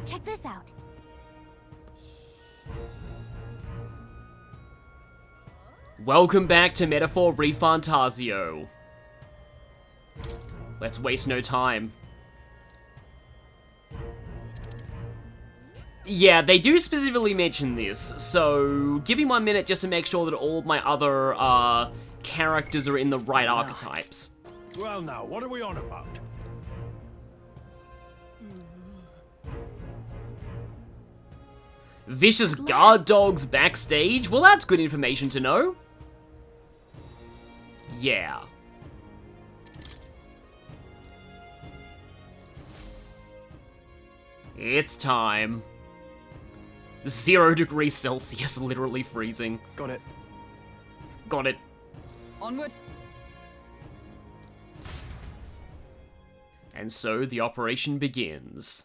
Check this out. Welcome back to Metaphor ReFantazio. Let's waste no time. Yeah, they do specifically mention this, so give me 1 minute just to make sure that all of my other characters are in the right archetypes. Well now, what are we on about? Vicious guard dogs backstage? Well, that's good information to know. Yeah. It's time. 0 degrees Celsius, literally freezing. Got it. Got it. Onward. And so the operation begins.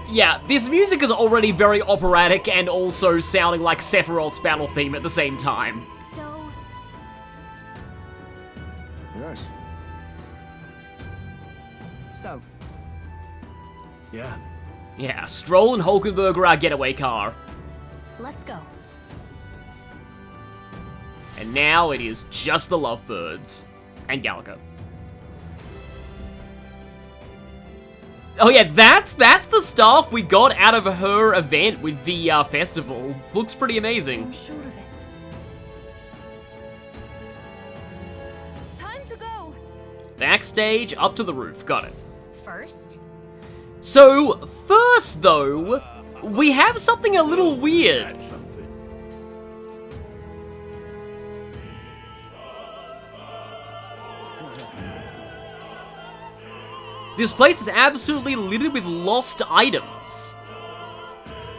Yeah, this music is already very operatic and also sounding like Sephiroth's battle theme at the same time. So... Yes. So. Yeah. Yeah, Stroll and Hulkenberg are our getaway car. let's go. And now it is just the Lovebirds. And Galaga. Oh yeah, that's the stuff we got out of her event with the festival. Looks pretty amazing. I'm sure of it. Time to go. Backstage, up to the roof. Got it. First? So, first though, we have something a little weird. This place is absolutely littered with lost items.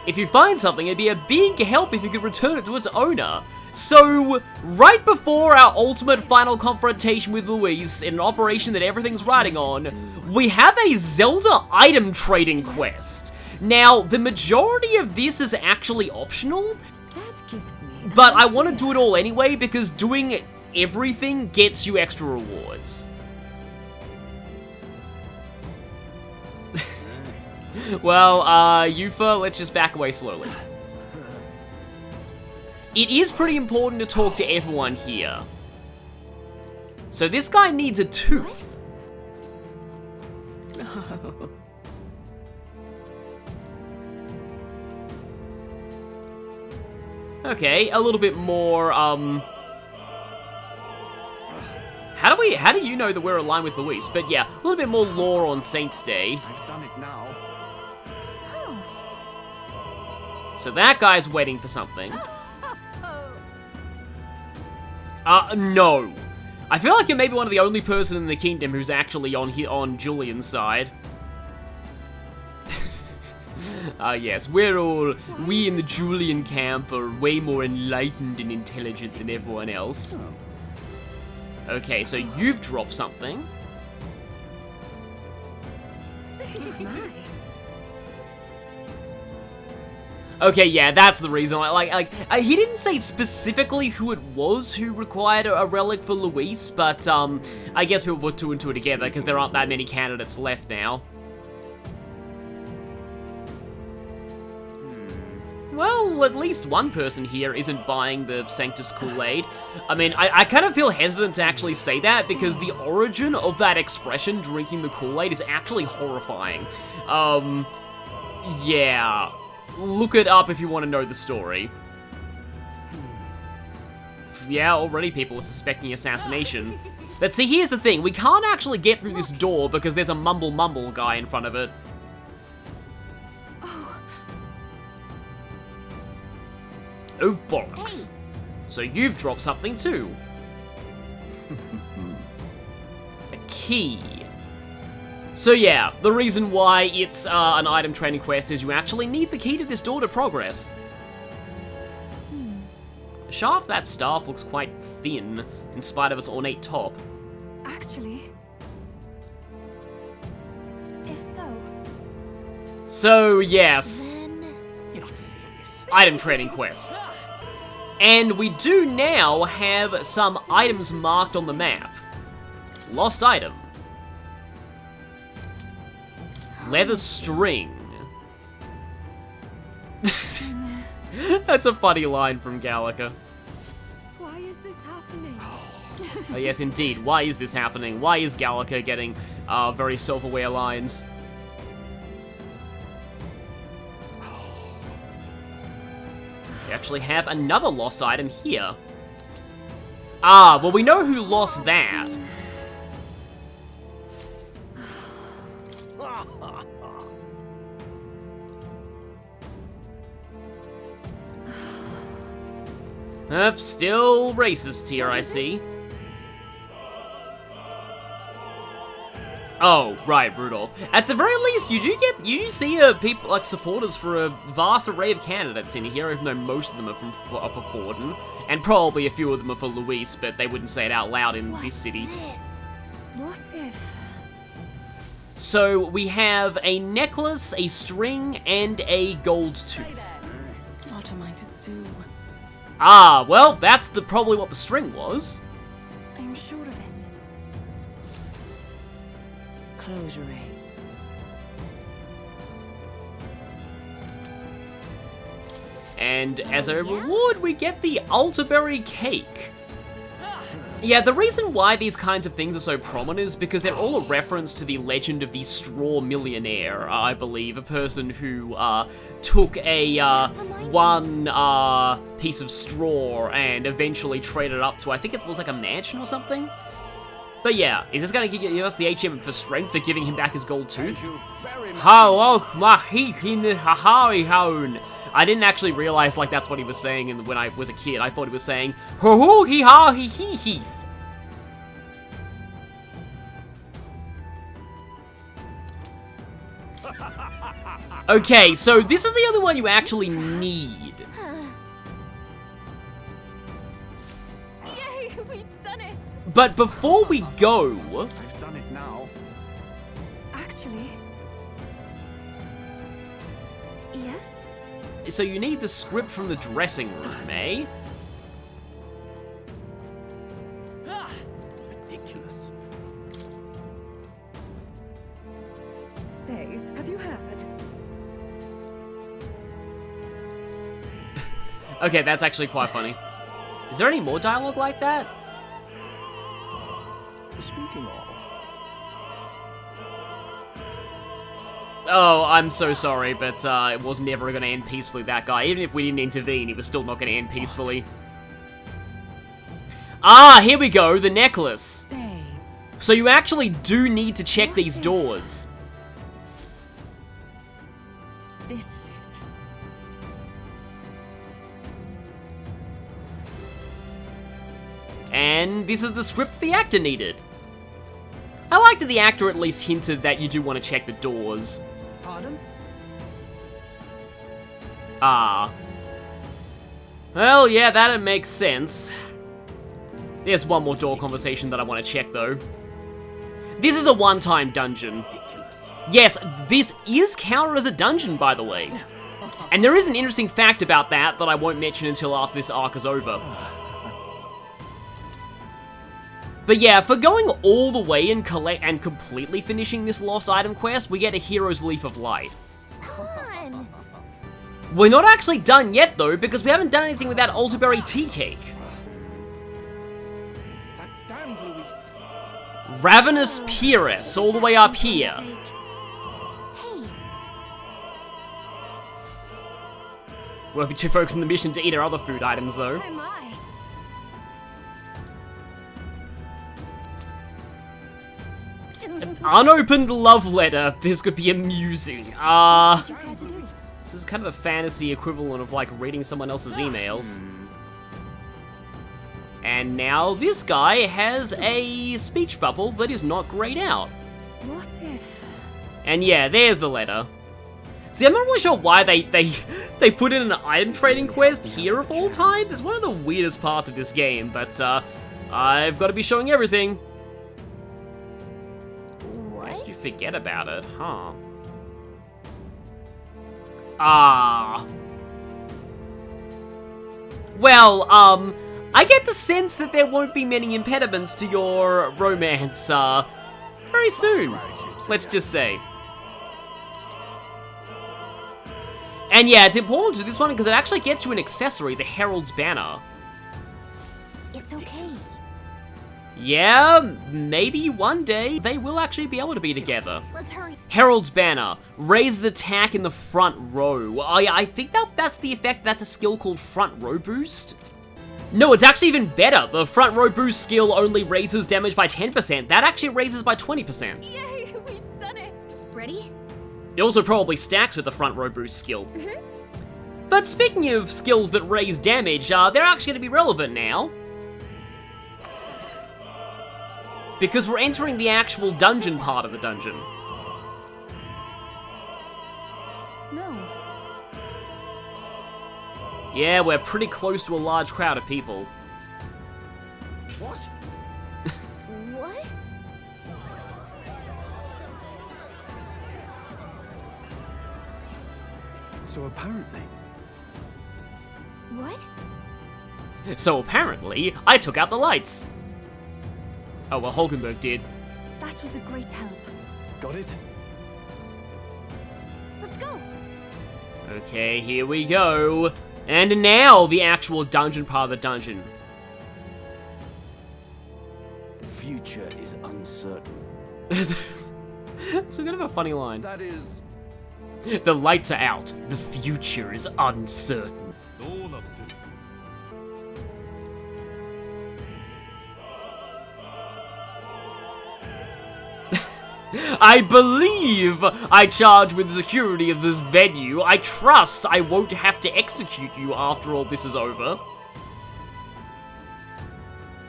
If you find something, it'd be a big help if you could return it to its owner. So, right before our ultimate final confrontation with Louis, in an operation that everything's riding on, we have a Zelda item trading quest. Now, the majority of this is actually optional, That gives me an but I idea. want to do it all anyway because doing everything gets you extra rewards. Well, Yufa, let's just back away slowly. It is pretty important to talk to everyone here. So this guy needs a tooth. Okay, a little bit more, How do you know that we're aligned with Luis? But yeah, a little bit more lore on Saint's Day. I've done it now. So that guy's waiting for something. No. I feel like you're maybe one of the only person in the kingdom who's actually on Julian's side. Yes, we in the Julian camp are way more enlightened and intelligent than everyone else. Okay, so you've dropped something. Okay, yeah, that's the reason. He didn't say specifically who it was who required a relic for Luis, but I guess people put two and two together because there aren't that many candidates left now. Well, at least one person here isn't buying the Sanctus Kool-Aid. I mean, I kind of feel hesitant to actually say that because the origin of that expression, drinking the Kool-Aid, is actually horrifying. Yeah. Look it up if you want to know the story. Yeah, already people are suspecting assassination. But see, here's the thing. We can't actually get through this door because there's a mumble guy in front of it. Oh, bollocks. So you've dropped something too. A key. So yeah, the reason why it's an item training quest is you actually need the key to this door to progress. The shaft of that staff looks quite thin, in spite of its ornate top. Actually, if so... So yes, Then... You're not serious. item training quest. And we do now have some items marked on the map. Lost item. Leather string. That's a funny line from Gallica. Why is this happening? Oh, yes, indeed. Why is this happening? Why is Gallica getting very self-aware lines? We actually have another lost item here. Ah, well, we know who lost that. Still racist here, I see. Oh, right, Rudolph. At the very least, you do see people, like, supporters for a vast array of candidates in here, even though most of them are for Forden, and probably a few of them are for Luis, but they wouldn't say it out loud in this city. What if? So, we have a necklace, a string, and a gold tooth. What am I to do? Ah, well, that's probably what the string was. I'm sure of it. Closure. And as a reward, we get the Altaberry cake. Yeah, the reason why these kinds of things are so prominent is because they're all a reference to the legend of the straw millionaire, I believe. A person who took a one piece of straw and eventually traded it up to, I think it was like a mansion or something. But yeah, is this going to give us the HM for strength for giving him back his gold tooth? I didn't actually realize like that's what he was saying when I was a kid. I thought he was saying ho ho hee ha hee hee hee. Okay, so this is the only one you actually need. Yay, we've done it! But before we go, I've done it now. Actually, yes. so you need the script from the dressing room, eh? Ridiculous. Say, have you heard? Okay, that's actually quite funny. Is there any more dialogue like that? Speaking of, Oh, I'm so sorry, but it was never going to end peacefully, that guy. Even if we didn't intervene, he was still not going to end peacefully. Ah, here we go, the necklace. Say. So you actually do need to check these doors. This is it. And this is the script the actor needed. I like that the actor at least hinted that you do want to check the doors. pardon? Ah. Well, yeah, that makes sense. There's one more door conversation that I want to check, though. This is a one-time dungeon. Ridiculous. Yes, this is counted as a dungeon, by the way. And there is an interesting fact about that I won't mention until after this arc is over. But yeah, for going all the way and completely finishing this lost item quest, we get a Hero's Leaf of Light. Come on. We're not actually done yet, though, because we haven't done anything with that Altaberry tea cake. That damned Louis. Ravenous Peeress, all the way up here. Hey, Won't be too focused on the mission to eat our other food items, though. Oh my. An unopened love letter. This could be amusing. What you care to do? This is kind of a fantasy equivalent of, like, reading someone else's emails. And now this guy has a speech bubble that is not grayed out. What if? And yeah, there's the letter. See, I'm not really sure why they put in an item trading quest here of all times. It's one of the weirdest parts of this game, but I've got to be showing everything. Lest you forget about it, huh? Ah. Well, I get the sense that there won't be many impediments to your romance, very soon. Let's just say. And yeah, it's important to this one because it actually gets you an accessory, the Herald's Banner. It's okay. Yeah, maybe one day they will actually be able to be together. Let's hurry. Herald's Banner raises attack in the front row. I think that's the effect. That's a skill called Front Row Boost. No, it's actually even better. The Front Row Boost skill only raises damage by 10%. That actually raises by 20%. Yay, we've done it. Ready? It also probably stacks with the Front Row Boost skill. But speaking of skills that raise damage, they're actually going to be relevant now. Because we're entering the actual dungeon part of the dungeon. No. Yeah, we're pretty close to a large crowd of people. What? What? So apparently, What? So apparently, I took out the lights. Oh, well, Hulkenberg did. That was a great help. got it? Let's go. Okay, here we go. And now, the actual dungeon part of the dungeon. The future is uncertain. It's a bit of a funny line. That is... The lights are out. The future is uncertain. I believe I charge with the security of this venue. I trust I won't have to execute you after all this is over.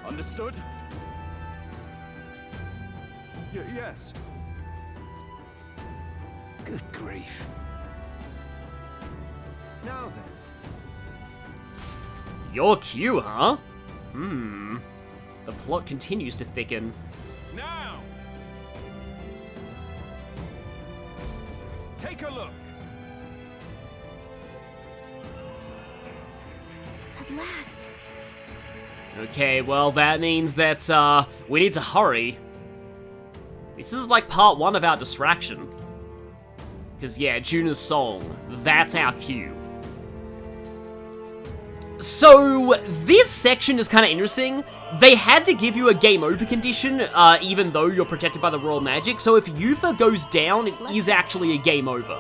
Understood? Yes. Good grief. Now then. Your cue, huh? The plot continues to thicken. Now! Take a look. At last. Okay, well, that means that, we need to hurry. This is like part 1 of our distraction. Because, yeah, Junah's song, that's our cue. So, this section is kind of interesting. They had to give you a game over condition, even though you're protected by the royal magic. So if Yufa goes down, it is actually a game over.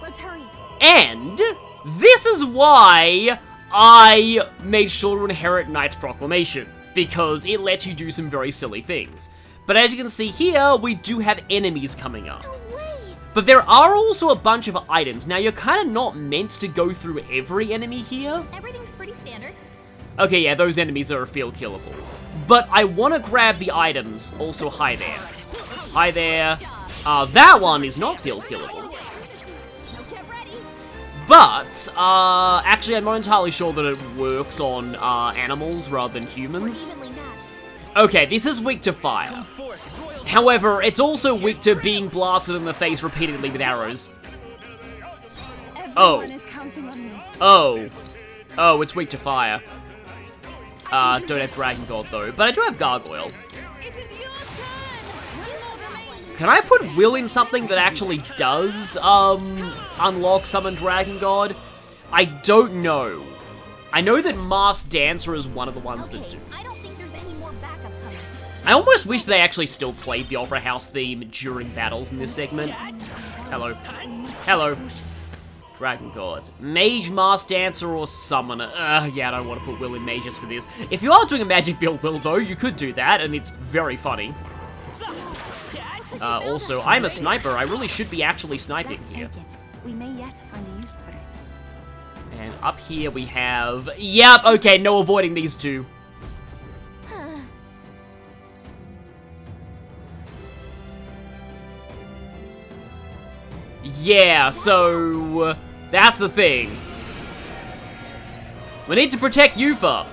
Let's hurry. And this is why I made sure to inherit Knight's Proclamation, because it lets you do some very silly things. But as you can see here, we do have enemies coming up. No way. But there are also a bunch of items. Now, you're kind of not meant to go through every enemy here. Everything's pretty standard. Okay, yeah, those enemies are field killable. But I want to grab the items. Also, hi there. Hi there. That one is not field killable. So get ready. But, actually, I'm not entirely sure that it works on, animals rather than humans. Evenly matched. Okay, this is weak to fire. However, it's also weak to being blasted in the face repeatedly with arrows. Everyone is counting on me. Oh. Oh, it's weak to fire. Don't have Dragon God, though. But I do have Gargoyle. It is your turn. Can I put Will in something that actually does, unlock Summon Dragon God? I don't know. I know that Masked Dancer is one of the ones that do. I don't think there's any more backup coming. I almost wish they actually still played the Opera House theme during battles in this segment. Hello. Hello. Dragon God. Mage, Masked Dancer, or Summoner. Yeah, I don't want to put Will in Mages for this. If you are doing a magic build, Will, though, you could do that, and it's very funny. Also, I'm a sniper. I really should be actually sniping Let's here. take it. We may yet find a use for it. And up here we have... Yep, okay, no avoiding these two. Yeah, so... that's the thing. We need to protect Yufa.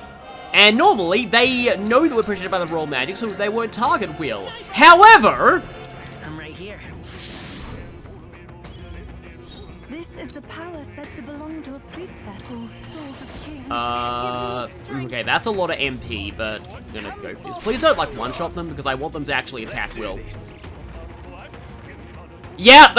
And normally, they know that we're protected by the royal magic, so they won't target Will. However... I'm right here. This This is the power said to belong to a priestess. All souls of kings. Okay, that's a lot of MP, but I'm gonna go for this. Please don't, like, one-shot them, because I want them to actually attack Will. Yep!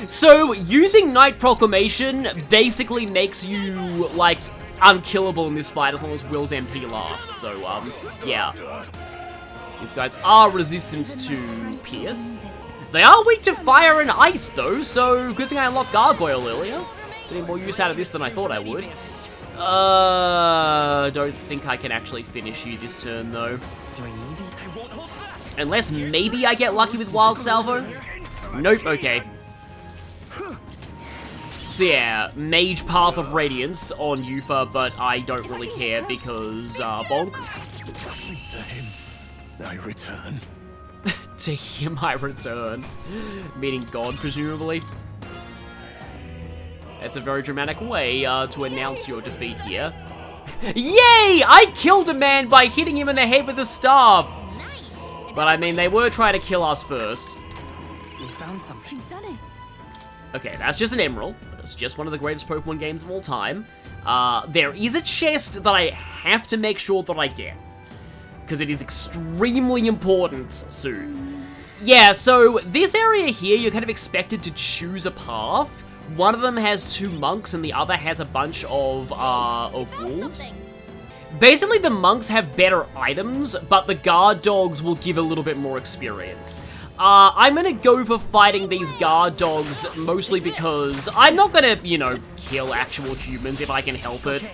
So, using Knight Proclamation basically makes you, like, unkillable in this fight as long as Will's MP lasts. So, yeah. These guys are resistant to Pierce. They are weak to fire and ice, though, so good thing I unlocked Gargoyle earlier. Getting more use out of this than I thought I would. Don't think I can actually finish you this turn, though. Unless maybe I get lucky with Wild Salvo? Nope, okay. So yeah, Mage Path of Radiance on Yufa, but I don't really care because, bonk. To him, I return. To him I return. Meaning God, presumably. That's a very dramatic way to announce your defeat here. Yay! I killed a man by hitting him in the head with a staff! But I mean, they were trying to kill us first. We found something. You've done it. Okay, that's just an emerald. It's just one of the greatest Pokemon games of all time. There is a chest that I have to make sure that I get. Because it is extremely important soon. Yeah, so this area here, you're kind of expected to choose a path. One of them has 2 monks and the other has a bunch of wolves. Basically, the monks have better items, but the guard dogs will give a little bit more experience. I'm gonna go for fighting these guard dogs, mostly because I'm not gonna, you know, kill actual humans if I can help it.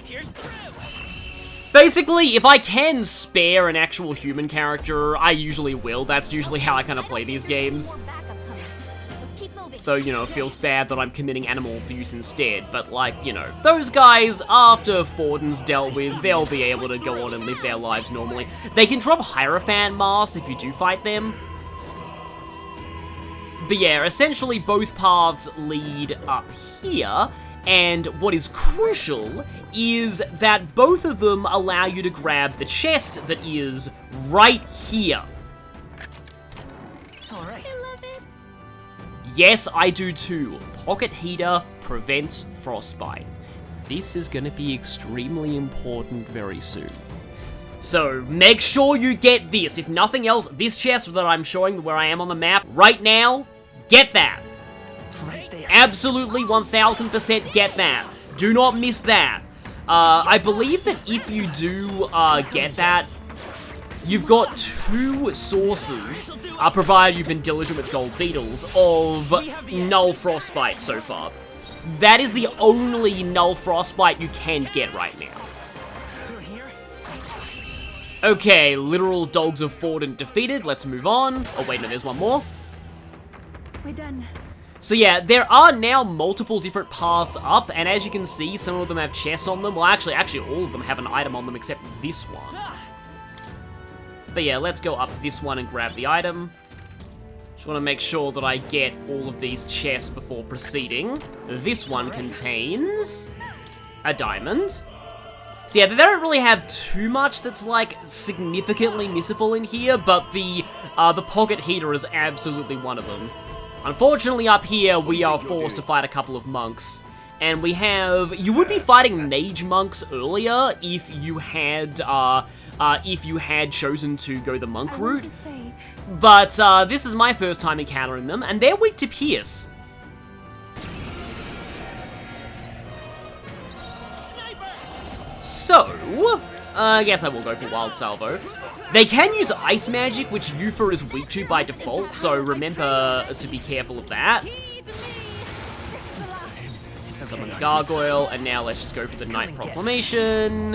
Basically, if I can spare an actual human character, I usually will. That's usually how I kind of play these games. Though, you know, it feels bad that I'm committing animal abuse instead, but, like, you know, those guys, after Forden's dealt with, they'll be able to go on and live their lives normally. They can drop Hierophant Masks if you do fight them. But yeah, essentially both paths lead up here, and what is crucial is that both of them allow you to grab the chest that is right here. Alright. I love it. Yes, I do too. Pocket Heater prevents frostbite. This is going to be extremely important very soon. So, make sure you get this. If nothing else, this chest that I'm showing where I am on the map right now, get that. Right there. Absolutely 1000% get that. Do not miss that. I believe that if you do get that, you've got 2 sources, provided you've been diligent with gold beetles, of null frostbite so far. That is the only null frostbite you can get right now. Okay, literal dogs of Forden defeated. Let's move on. Oh wait, no, there's one more. We're done. So yeah, there are now multiple different paths up, and as you can see, some of them have chests on them. Well, actually all of them have an item on them except this one. But yeah, let's go up this one and grab the item. Just want to make sure that I get all of these chests before proceeding. This one contains a diamond. So yeah, they don't really have too much that's, like, significantly missable in here, but the pocket heater is absolutely one of them. Unfortunately, up here, we are forced to fight a couple of monks. And we have... You would be fighting mage monks earlier if you had chosen to go the monk route. But this is my first time encountering them, and they're weak to Pierce. So, I guess I will go for Wild Salvo. They can use Ice Magic, which Yufa is weak to by default, so remember to be careful of that. Summon the Gargoyle, and now let's just go for the Knight Proclamation.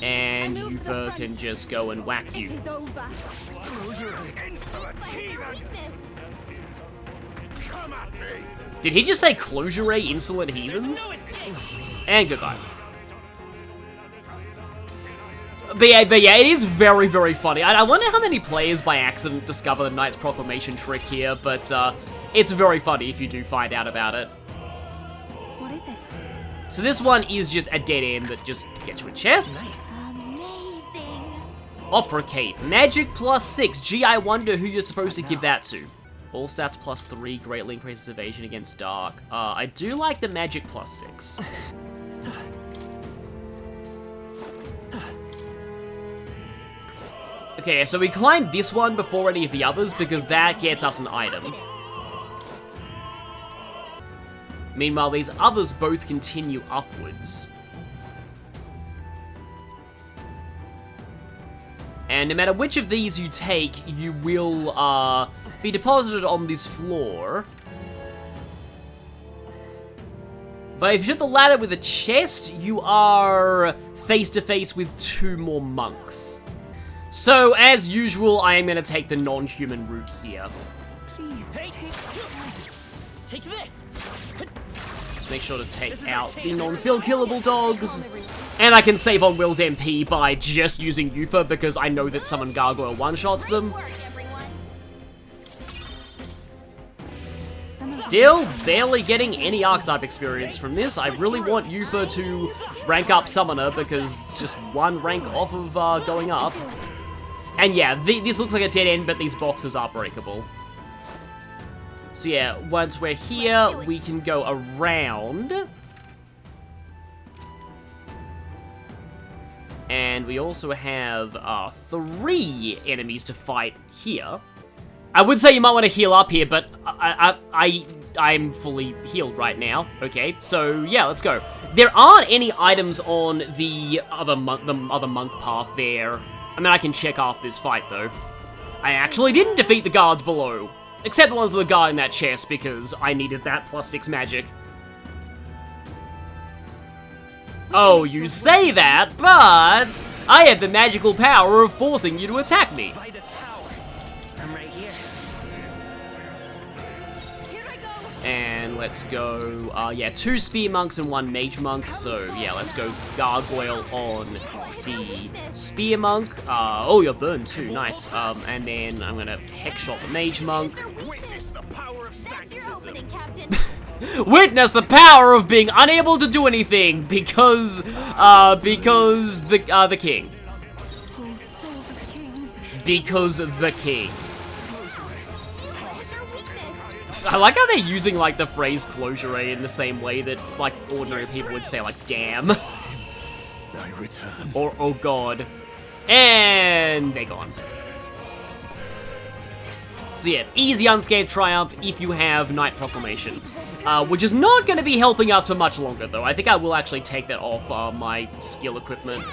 And Yufa can just go and whack you. Did he just say Closure Ray, Insolent Heathens? And goodbye. But yeah, it is very, very funny. I wonder how many players by accident discover the Knight's Proclamation trick here, but it's very funny if you do find out about it. What is it? So this one is just a dead end that just gets you a chest. Nice. Amazing. Opera Cape. Magic +6. Gee, I wonder who you're supposed to give that to. All stats +3 greatly increases evasion against dark. I do like the magic +6. Okay, so we climbed this one before any of the others because that gets us an item. Meanwhile, these others both continue upwards. And no matter which of these you take, you will be deposited on this floor. But if you hit the ladder with a chest, you are face to face with 2 more monks. So, as usual, I am going to take the non-human route here. Please, Take this! Make sure to take out the non-killable dogs. And I can save on Will's MP by just using Yufa because I know that Summon Gargoyle one-shots them. Great work, everyone. Still, barely getting any Archetype experience from this. I really want Yufa to rank up Summoner because it's just 1 rank off of going up. And yeah, this looks like a dead end, but these boxes are breakable. So yeah, once we're here, we can go around. And we also have 3 enemies to fight here. I would say you might want to heal up here, but I'm fully healed right now. Okay, so yeah, let's go. There aren't any items on the other monk path there. I mean, I can check after this fight, though. I actually didn't defeat the guards below. Except the ones that were guarding that chest, because I needed that +6 magic. Oh, you say that, but I have the magical power of forcing you to attack me. By this power. I'm right here. Here I go. And let's go, yeah, 2 spear monks and 1 mage monk. So, yeah, let's go gargoyle on the spear monk. Oh, you're burned too, nice. And then I'm gonna hex shot the mage monk. Witness the power of That's your sanctism. opening, Captain. Witness the power of being unable to do anything because the king. Oh, souls of kings. Because the king. What's your weakness? I like how they're using, like, the phrase closure in the same way that, like, ordinary people would say, like, damn. I return. Or, oh god. And they're gone. So yeah, easy unscathed triumph if you have Knight Proclamation. Which is not going to be helping us for much longer, though. I think I will actually take that off my skill equipment.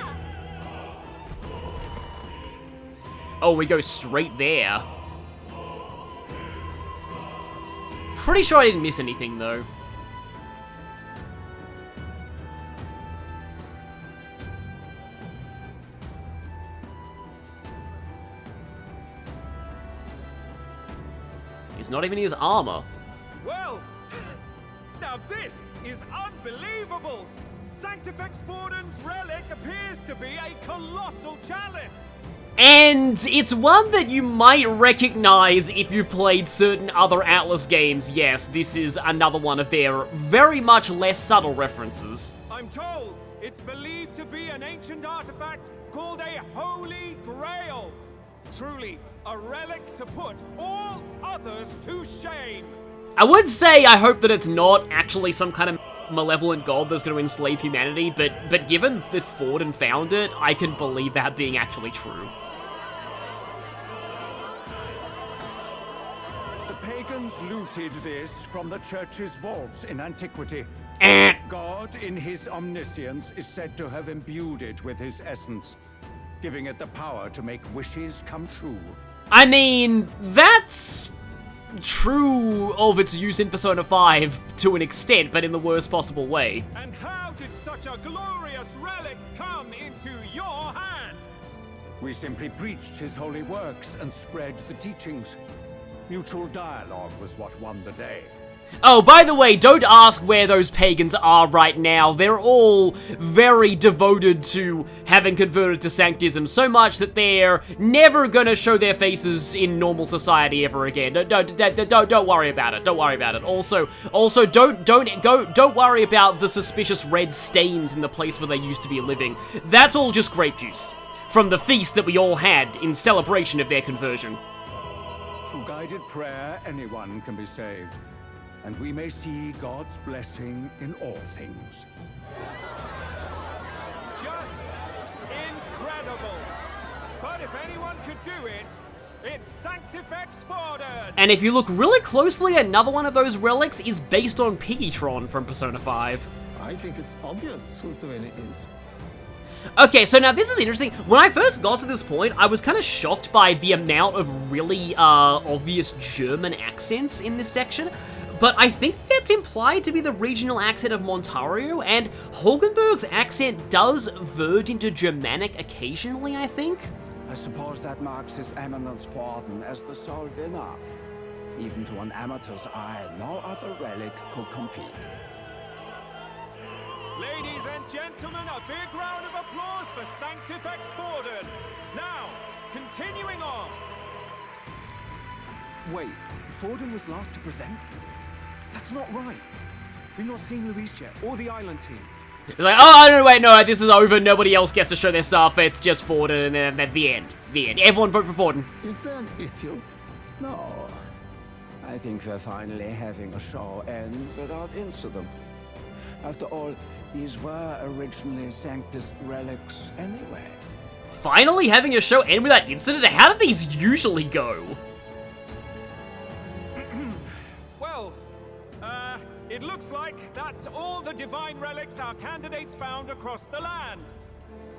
Oh, we go straight there. Pretty sure I didn't miss anything, though. It's not even his armor. Well, now this is unbelievable! Sanctifex Forden's relic appears to be a colossal chalice! And it's one that you might recognize if you've played certain other Atlas games. Yes, this is another one of their very much less subtle references. I'm told it's believed to be an ancient artifact called a Holy Grail. Truly, a relic to put all others to shame. I would say I hope that it's not actually some kind of malevolent god that's going to enslave humanity, but given that Forden found it, I can believe that being actually true. The pagans looted this from the church's vaults in antiquity. God, in his omniscience, is said to have imbued it with his essence, giving it the power to make wishes come true. I mean, that's true of its use in Persona 5 to an extent, but in the worst possible way. And how did such a glorious relic come into your hands? We simply preached his holy works and spread the teachings. Mutual dialogue was what won the day. Oh, by the way, don't ask where those pagans are right now. They're all very devoted to having converted to Sanctism so much that they're never gonna show their faces in normal society ever again. Don't worry about it. Don't worry about it. Also, don't worry about the suspicious red stains in the place where they used to be living. That's all just grape juice from the feast that we all had in celebration of their conversion. Through guided prayer, anyone can be saved. And we may see God's blessing in all things. Just incredible. But if anyone could do it, it's Sanctifex Forden. And if you look really closely, another one of those relics is based on Piggytron from Persona 5. I think it's obvious who Serena is. Okay, so now this is interesting. When I first got to this point, I was kind of shocked by the amount of really obvious German accents in this section. But I think that's implied to be the regional accent of Montario, and Holgenberg's accent does verge into Germanic occasionally, I think. I suppose that marks His Eminence Forden as the sole winner. Even to an amateur's eye, no other relic could compete. Ladies and gentlemen, a big round of applause for Sanctifex Forden. Now, continuing on. Wait, Forden was last to present? That's not right. We've not seen Luis yet, or the island team. It's like, oh, no, wait, no, this is over. Nobody else gets to show their stuff. It's just Forden, and then at the end. The end. Everyone vote for Forden. Is there an issue? No. I think we're finally having a show end without incident. After all, these were originally Sanctus relics anyway. Finally having a show end without incident? How do these usually go? Well, it looks like that's all the divine relics our candidates found across the land.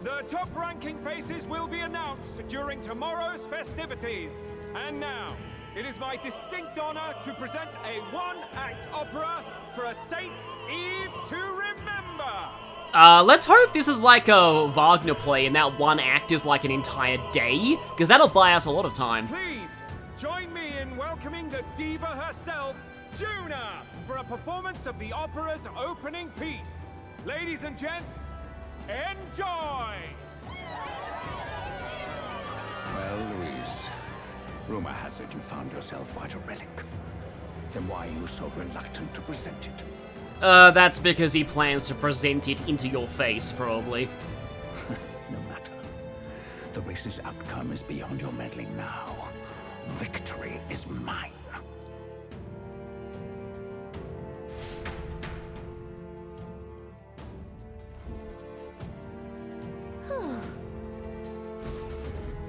The top-ranking faces will be announced during tomorrow's festivities. And now, it is my distinct honor to present a one-act opera for a Saints' Eve to remember. Let's hope this is like a Wagner play and that one act is like an entire day, because that'll buy us a lot of time. Please, join me in welcoming the diva herself, Junah, for a performance of the opera's opening piece. Ladies and gents, enjoy! Well, Louise, rumor has it you found yourself quite a relic. Then why are you so reluctant to present it? That's because he plans to present it into your face, probably. No matter. The race's outcome is beyond your meddling now. Victory is mine.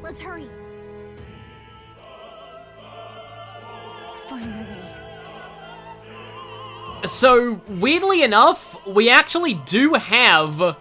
Let's hurry. Finally. So, weirdly enough, we actually do have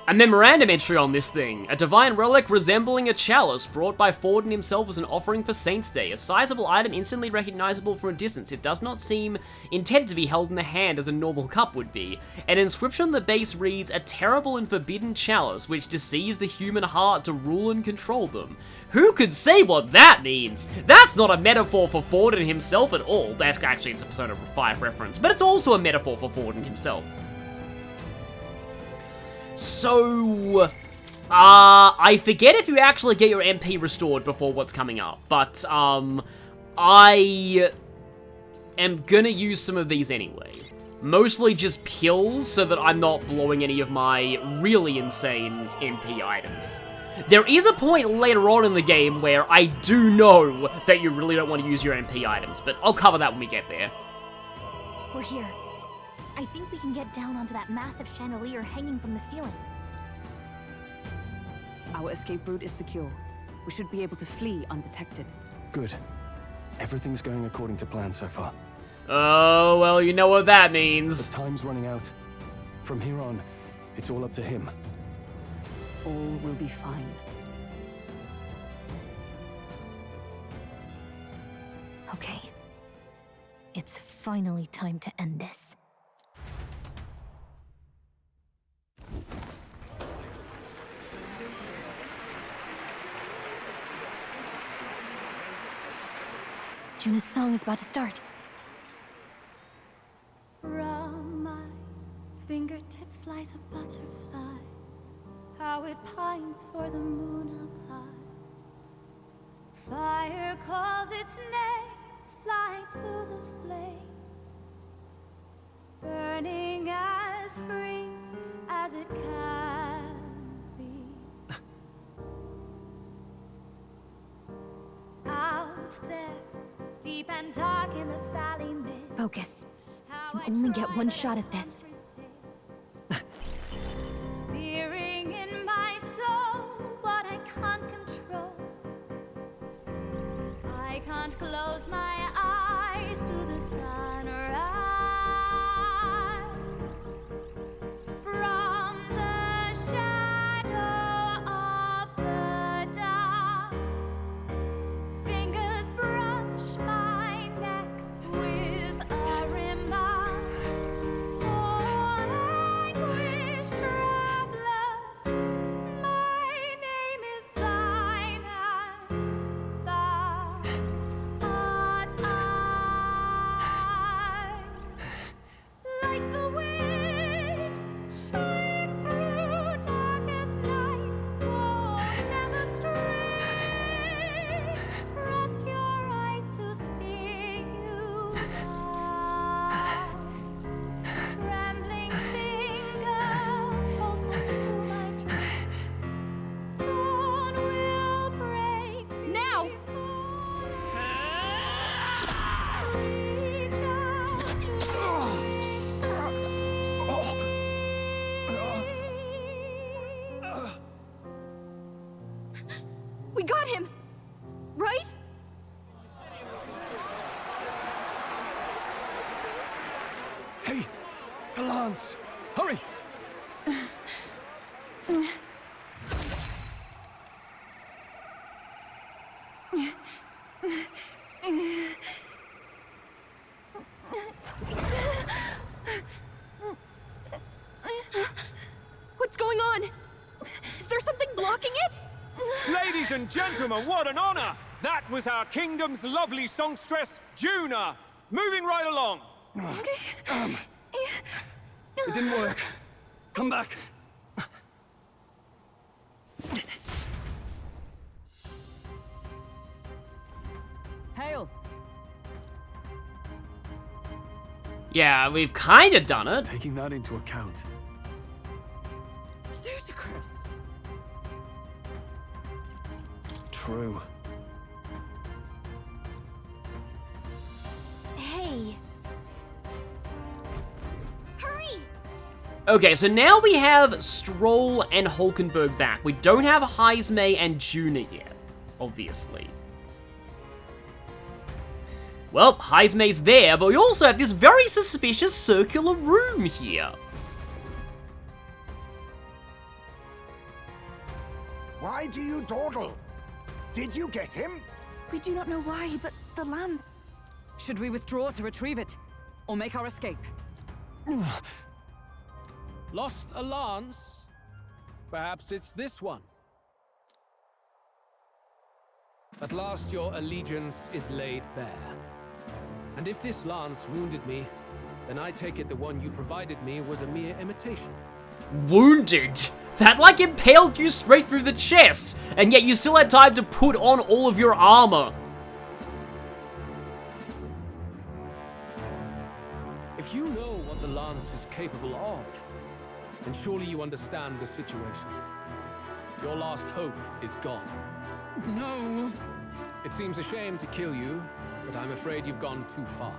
a memorandum entry on this thing. A divine relic resembling a chalice brought by Forden himself as an offering for Saints' Day. A sizable item instantly recognizable from a distance. It does not seem intended to be held in the hand as a normal cup would be. An inscription on the base reads, "A terrible and forbidden chalice which deceives the human heart to rule and control them." Who could say what that means? That's not a metaphor for Forden himself at all. Actually, it's a Persona 5 reference, but it's also a metaphor for Forden himself. So, I forget if you actually get your MP restored before what's coming up, but, I am gonna use some of these anyway. Mostly just pills, so that I'm not blowing any of my really insane MP items. There is a point later on in the game where I do know that you really don't want to use your MP items, but I'll cover that when we get there. We're here. I think we can get down onto that massive chandelier hanging from the ceiling. Our escape route is secure. We should be able to flee undetected. Good. Everything's going according to plan so far. Oh, well, you know what that means. The time's running out. From here on, it's all up to him. All will be fine. Okay. It's finally time to end this. Junah's song is about to start. From my fingertip flies a butterfly, how it pines for the moon up high. Fire calls its name, fly to the flame, burning as free as it can be. Out out there, deep and dark in the valley mid. Focus. How Can I only get try one to shot at this. resist. Fearing in my soul what I can't control. I can't close my eyes to the sunrise. From the shadow of the dark, fingers brush my neck with a remark. Oh, anguish traveler, my name is thine, and thou art I. Like the wind, shine through darkest night. Oh, never stray. Trust your eyes to steer you right. Trembling finger, hopeless to my dream. Dawn will break now. Reach out to We got him! Right? Hey! The lance! Hurry! What's going on? Is there something blocking it? Ladies and gentlemen, what an honor! That was our kingdom's lovely songstress, Junah. Moving right along. It didn't work. Come back. Hail! Yeah, we've kind of done it. Taking that into account. Ludicrous! True. Hey. Hurry! Okay, so now we have Stroll and Hulkenberg back. We don't have Heismay and Junah yet, obviously. Well, Heismay's there, but we also have this very suspicious circular room here. Why do you dawdle? Did you get him? We do not know why, but the lance. Should we withdraw to retrieve it? Or make our escape? Lost a lance? Perhaps it's this one. At last your allegiance is laid bare. And if this lance wounded me, then I take it the one you provided me was a mere imitation. Wounded? That like impaled you straight through the chest, and yet you still had time to put on all of your armor. If you know what the lance is capable of, then surely you understand the situation. Your last hope is gone. No. It seems a shame to kill you, but I'm afraid you've gone too far.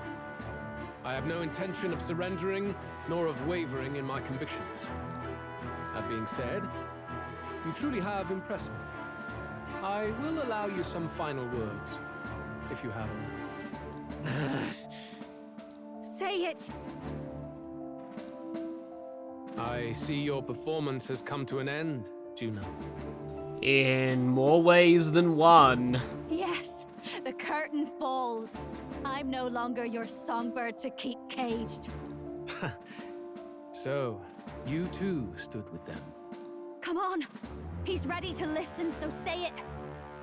I have no intention of surrendering, nor of wavering in my convictions. That being said, you truly have impressed me. I will allow you some final words, if you have any. Say it! I see your performance has come to an end, Junah. In more ways than one. Yes, the curtain falls. I'm no longer your songbird to keep caged. So, you too stood with them. Come on. He's ready to listen, so say it.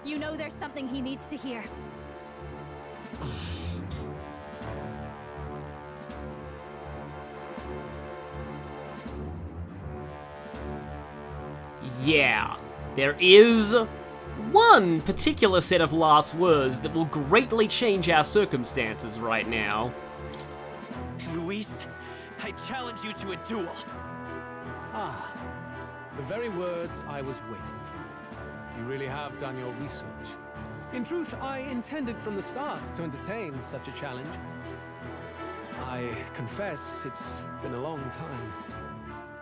You know there's something he needs to hear. Yeah, there is one particular set of last words that will greatly change our circumstances right now. Luis, I challenge you to a duel. Ah, the very words I was waiting for. You really have done your research. In truth, I intended from the start to entertain such a challenge. I confess it's been a long time.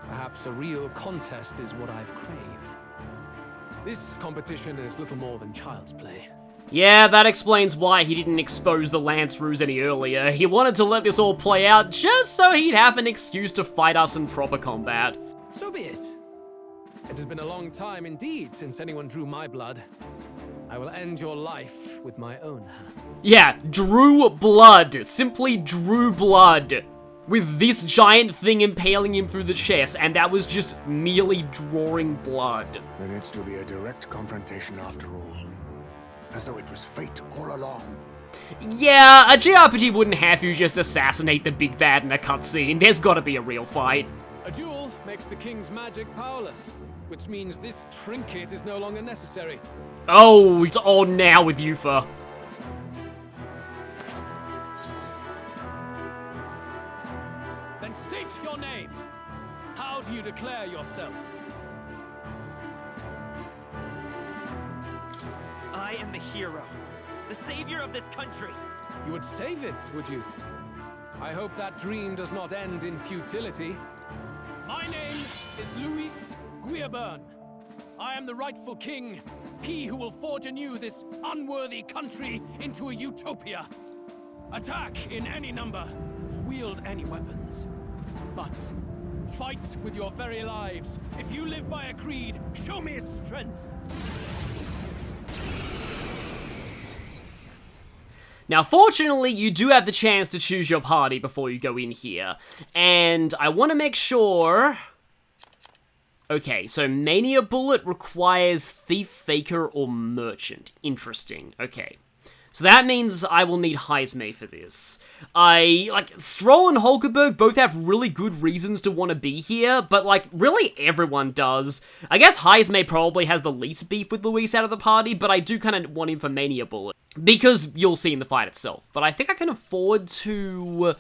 Perhaps a real contest is what I've craved. This competition is little more than child's play. Yeah, that explains why he didn't expose the Lance Ruse any earlier. He wanted to let this all play out just so he'd have an excuse to fight us in proper combat. So be it. It has been a long time indeed since anyone drew my blood. I will end your life with my own hands. Yeah, drew blood. Simply drew blood. With this giant thing impaling him through the chest, and that was just merely drawing blood. There needs to be a direct confrontation after all. As though it was fate all along. Yeah, a JRPG wouldn't have you just assassinate the big bad in a cutscene. There's gotta be a real fight. A duel makes the king's magic powerless, which means this trinket is no longer necessary. Oh, it's on now with Yufa. Then state your name. How do you declare yourself? I am the hero, the savior of this country. You would save it, would you? I hope that dream does not end in futility. My name is Louis Guiabern. I am the rightful king, he who will forge anew this unworthy country into a utopia. Attack in any number, wield any weapons. But fight with your very lives. If you live by a creed, show me its strength. Now, fortunately, you do have the chance to choose your party before you go in here. And I want to make sure... Okay, so Mania Bullet requires Thief, Faker, or Merchant. Interesting. Okay. So that means I will need Heismay for this. Stroll and Hulkenberg both have really good reasons to want to be here, but, really everyone does. I guess Heismay probably has the least beef with Luis out of the party, but I do kind of want him for Mania Bullet. Because you'll see in the fight itself. But I think I can afford to...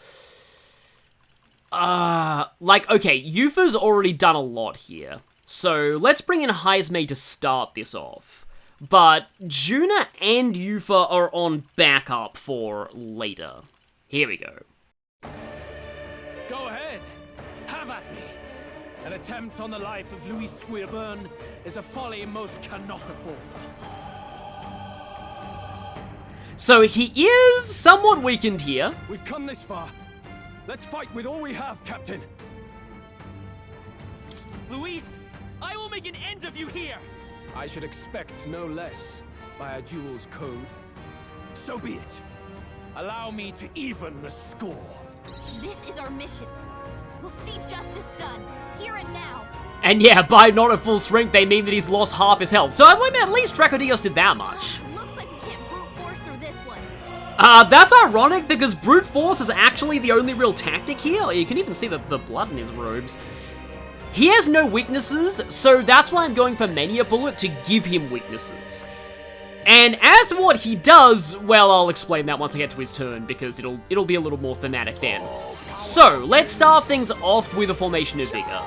okay, Yufa's already done a lot here. So let's bring in Heismay to start this off. But Junah and Yufa are on backup for later. Here we go. Go ahead. Have at me. An attempt on the life of Louis Guiabern is a folly most cannot afford. So he is somewhat weakened here. We've come this far. Let's fight with all we have, Captain. Luis, I will make an end of you here. I should expect no less by a duel's code. So be it. Allow me to even the score. This is our mission. We'll see justice done, here and now. And yeah, by not at full strength, they mean that he's lost half his health. So at least Dracodios did that much. Looks like we can't brute force through this one. That's ironic because brute force is actually the only real tactic here. You can even see the blood in his robes. He has no weaknesses, so that's why I'm going for Mania Bullet to give him weaknesses. And as for what he does, well, I'll explain that once I get to his turn, because it'll be a little more thematic then. So, let's start things off with a Formation of Vigor.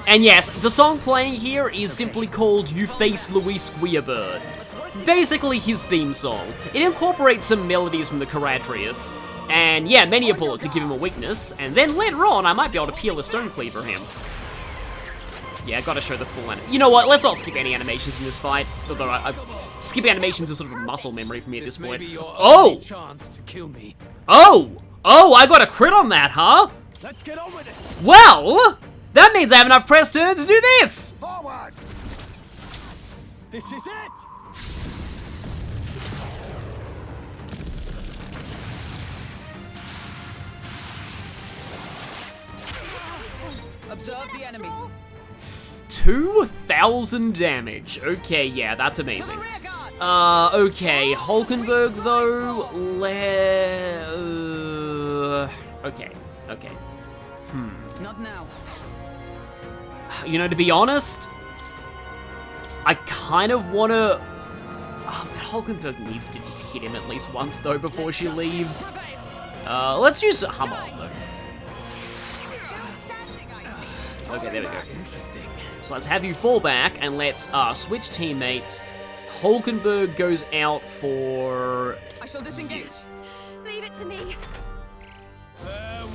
And yes, the song playing here is simply called You Face Louis Guiabern. Basically his theme song. It incorporates some melodies from the Caradrius. And yeah, Mania Bullet to give him a weakness, and then later on I might be able to peel a Stone Cleaver him. Yeah, I gotta show the full You know what, let's not skip any animations in this fight. Although skipping animations is sort of a muscle memory for me at this point. Oh! Oh, I got a crit on that, huh? Let's get on with it. Well, that means I have enough press turn to do this! Forward! This is it! Observe the enemy. 2,000 damage. Okay, yeah, that's amazing. Okay, Hulkenberg though. Okay. Not now. You know, to be honest, I kind of want to... Oh, but Hulkenberg needs to just hit him at least once though before she leaves. Let's use Hammer though. Okay, there we go. So let's have you fall back, and let's switch teammates. Hulkenberg goes out for... I shall disengage. Leave it to me.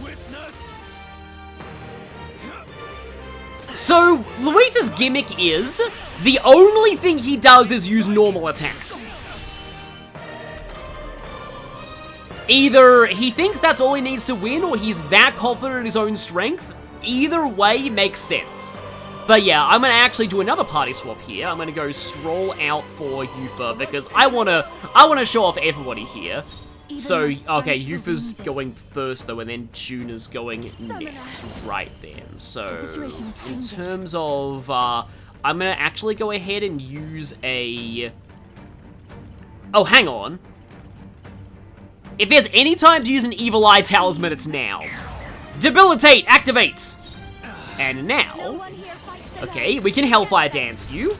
Witness. So, Luis's gimmick is, the only thing he does is use normal attacks. Either he thinks that's all he needs to win, or he's that confident in his own strength. Either way makes sense. But yeah, I'm gonna actually do another party swap here. I'm gonna go Stroll out for Yufa, because I wanna show off everybody here. So, okay, Yufa's going first though, and then Junah's going next, right then. So, in terms of, I'm gonna actually go ahead and use a... Oh, hang on. If there's any time to use an Evil Eye Talisman, it's now. Debilitate activates! And now... Okay, we can Hellfire Dance you.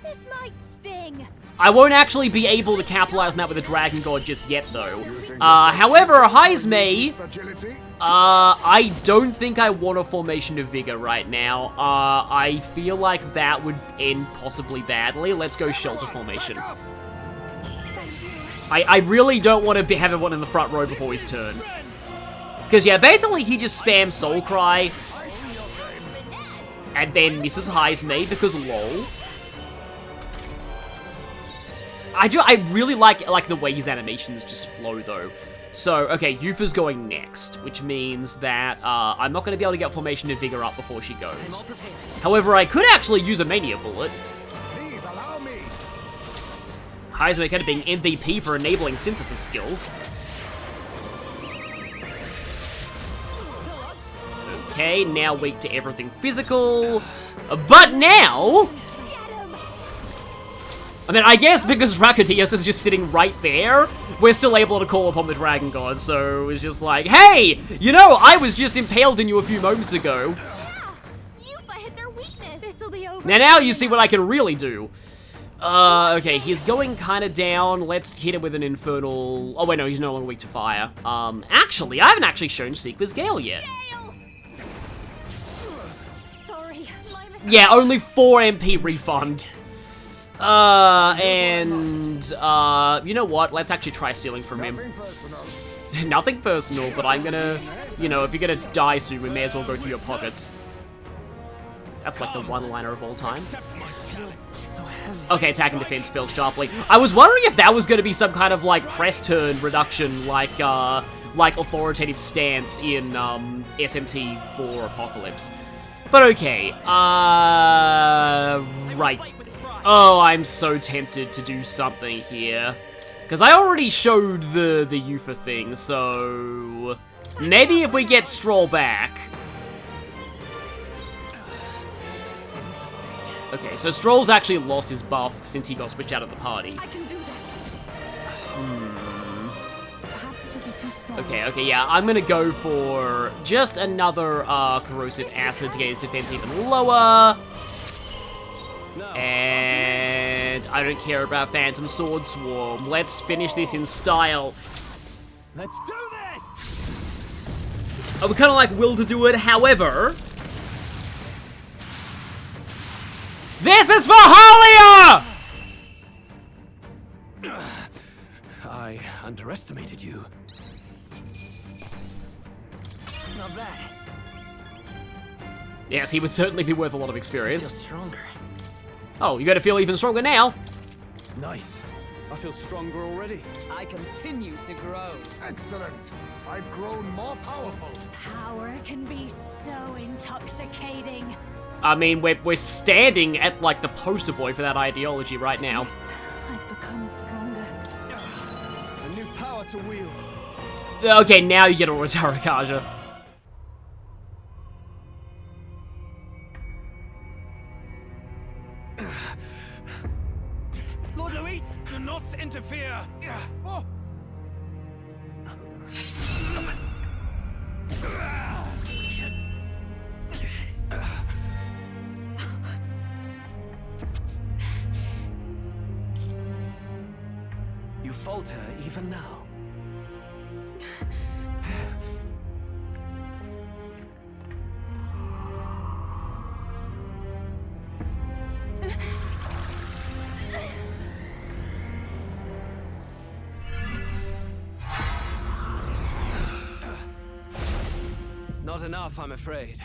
This might sting. I won't actually be able to capitalize on that with a Dragon God just yet, though. However, Heismay, I don't think I want a Formation of Vigor right now. I feel like that would end possibly badly. Let's go Shelter Formation. I really don't want to have one in the front row before his turn. Because, yeah, basically he just spams Soul Cry, and then misses Heismay because lol. I really like the way his animations just flow, though. So, okay, Yufa's going next, which means that I'm not going to be able to get Formation of Vigor up before she goes. However, I could actually use a Mania Bullet. Please allow me. Heismay kind of being MVP for enabling synthesis skills. Okay, now weak to everything physical. But now... I mean, I guess because Rakutius is just sitting right there, we're still able to call upon the Dragon God, so it's just like, hey, you know, I was just impaled in you a few moments ago. Yufa hit their weakness. This'll be over. Now you see what I can really do. Okay, he's going kind of down. Let's hit him with an Infernal... Oh, wait, no, he's no longer weak to fire. Actually, I haven't actually shown Seeker's Gale yet. Sorry, my mistake. Yeah, only 4 MP refund. You know what? Let's actually try stealing from him. Nothing personal. Nothing personal, but I'm gonna... You know, if you're gonna die soon, we may as well go through your pockets. That's like the one-liner of all time. Okay, attack and defense failed sharply. I was wondering if that was gonna be some kind of, like, press turn reduction, like authoritative stance in, SMT 4 Apocalypse. But okay, right. Oh, I'm so tempted to do something here. Because I already showed the Yufa thing, so... Maybe if we get Stroll back... Okay, so Stroll's actually lost his buff since he got switched out of the party. I can do this. Perhaps this will be too strong. Okay, yeah, I'm gonna go for just another Corrosive Acid to get his defense even lower. And I don't care about Phantom Sword Swarm. Let's finish this in style. Let's do this! I would kind of like Will to do it, however... This is for Halia! I underestimated you. Not bad. Yes, he would certainly be worth a lot of experience. Stronger. Oh, you gotta feel even stronger now. Nice. I feel stronger already. I continue to grow. Excellent. I've grown more powerful. Power can be so intoxicating. I mean, we're standing at, like, the poster boy for that ideology right now. I've become stronger. A new power to wield. Okay, now you get a Ratarakaja. Lord Louis, do not interfere. Oh. You falter even now. Not enough, I'm afraid.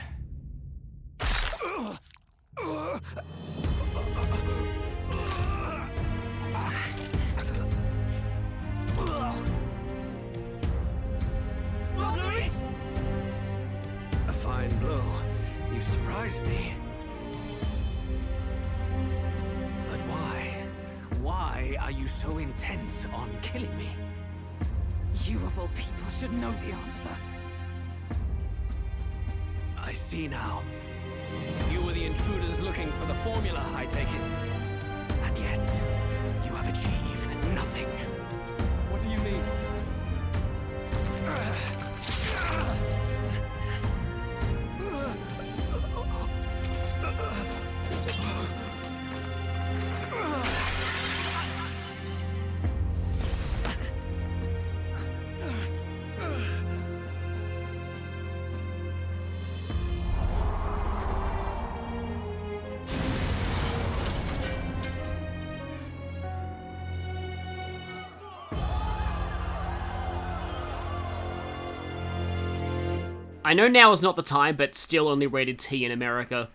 Louis! A fine blow. You surprised me. But why? Why are you so intent on killing me? You of all people should know the answer. I see now. You were the intruders looking for the formula, I take it. And yet, you have achieved nothing. What do you mean? I know now is not the time, but still only rated T in America.